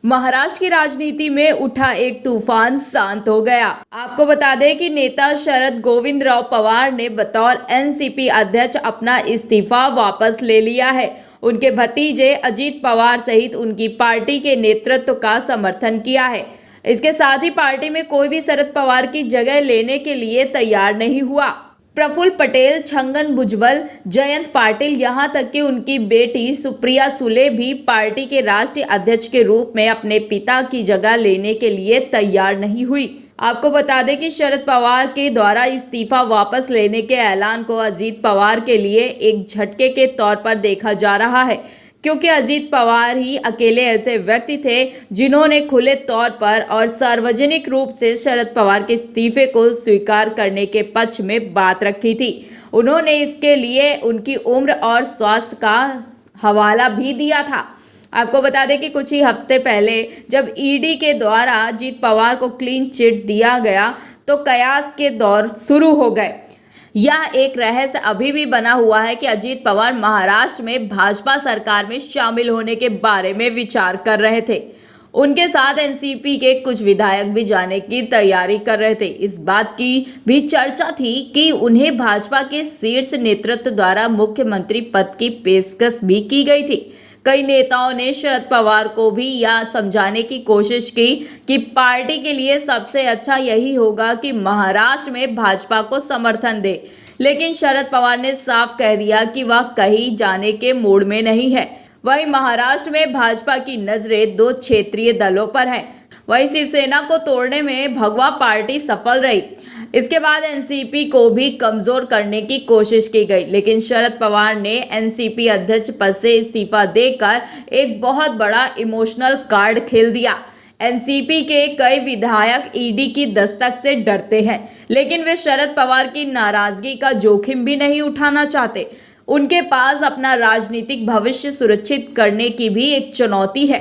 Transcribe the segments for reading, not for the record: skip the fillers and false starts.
महाराष्ट्र की राजनीति में उठा एक तूफान शांत हो गया। आपको बता दें कि नेता शरद गोविंदराव पवार ने बतौर एनसीपी अध्यक्ष अपना इस्तीफा वापस ले लिया है। उनके भतीजे अजीत पवार सहित उनकी पार्टी के नेतृत्व का समर्थन किया है। इसके साथ ही पार्टी में कोई भी शरद पवार की जगह लेने के लिए तैयार नहीं हुआ। प्रफुल्ल पटेल, छगन भुजबल, जयंत पाटिल, यहां तक कि उनकी बेटी सुप्रिया सुले भी पार्टी के राष्ट्रीय अध्यक्ष के रूप में अपने पिता की जगह लेने के लिए तैयार नहीं हुई। आपको बता दें कि शरद पवार के द्वारा इस्तीफा वापस लेने के ऐलान को अजीत पवार के लिए एक झटके के तौर पर देखा जा रहा है, क्योंकि अजीत पवार ही अकेले ऐसे व्यक्ति थे जिन्होंने खुले तौर पर और सार्वजनिक रूप से शरद पवार के इस्तीफे को स्वीकार करने के पक्ष में बात रखी थी। उन्होंने इसके लिए उनकी उम्र और स्वास्थ्य का हवाला भी दिया था। आपको बता दें कि कुछ ही हफ्ते पहले जब ईडी के द्वारा अजीत पवार को क्लीन चिट दिया गया तो कयास के दौर शुरू हो गए। यह एक रहस्य अभी भी बना हुआ है कि अजीत पवार महाराष्ट्र में भाजपा सरकार में शामिल होने के बारे में विचार कर रहे थे। उनके साथ एनसीपी के कुछ विधायक भी जाने की तैयारी कर रहे थे। इस बात की भी चर्चा थी कि उन्हें भाजपा के शीर्ष नेतृत्व द्वारा मुख्यमंत्री पद की पेशकश भी की गई थी। कई नेताओं ने शरद पवार को भी यह समझाने की कोशिश की कि पार्टी के लिए सबसे अच्छा यही होगा कि महाराष्ट्र में भाजपा को समर्थन दे, लेकिन शरद पवार ने साफ कह दिया कि वह कहीं जाने के मूड में नहीं है। वहीं महाराष्ट्र में भाजपा की नजरें दो क्षेत्रीय दलों पर है। वहीं शिवसेना को तोड़ने में भगवा पार्टी सफल रही। इसके बाद एनसीपी को भी कमजोर करने की कोशिश की गई, लेकिन शरद पवार ने एनसीपी अध्यक्ष पद से इस्तीफा देकर एक बहुत बड़ा इमोशनल कार्ड खेल दिया। एनसीपी के कई विधायक ईडी की दस्तक से डरते हैं, लेकिन वे शरद पवार की नाराजगी का जोखिम भी नहीं उठाना चाहते। उनके पास अपना राजनीतिक भविष्य सुरक्षित करने की भी एक चुनौती है।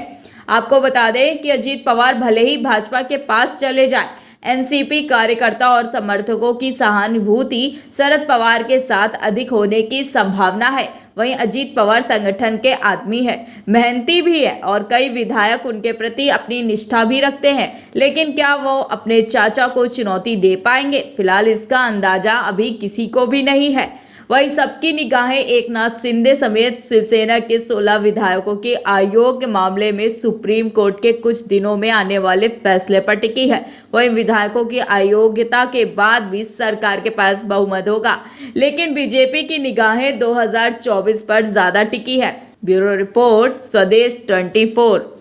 आपको बता दें कि अजीत पवार भले ही भाजपा के पास चले जाए, एनसीपी कार्यकर्ता और समर्थकों की सहानुभूति शरद पवार के साथ अधिक होने की संभावना है। वहीं अजीत पवार संगठन के आदमी है, मेहनती भी है और कई विधायक उनके प्रति अपनी निष्ठा भी रखते हैं, लेकिन क्या वो अपने चाचा को चुनौती दे पाएंगे? फिलहाल इसका अंदाजा अभी किसी को भी नहीं है। वहीं सबकी निगाहें एकनाथ शिंदे समेत शिवसेना के 16 विधायकों के अयोग्य मामले में सुप्रीम कोर्ट के कुछ दिनों में आने वाले फैसले पर टिकी है। वहीं विधायकों की अयोग्यता के बाद भी सरकार के पास बहुमत होगा, लेकिन बीजेपी की निगाहें 2024 पर ज्यादा टिकी है। ब्यूरो रिपोर्ट, स्वदेश 24।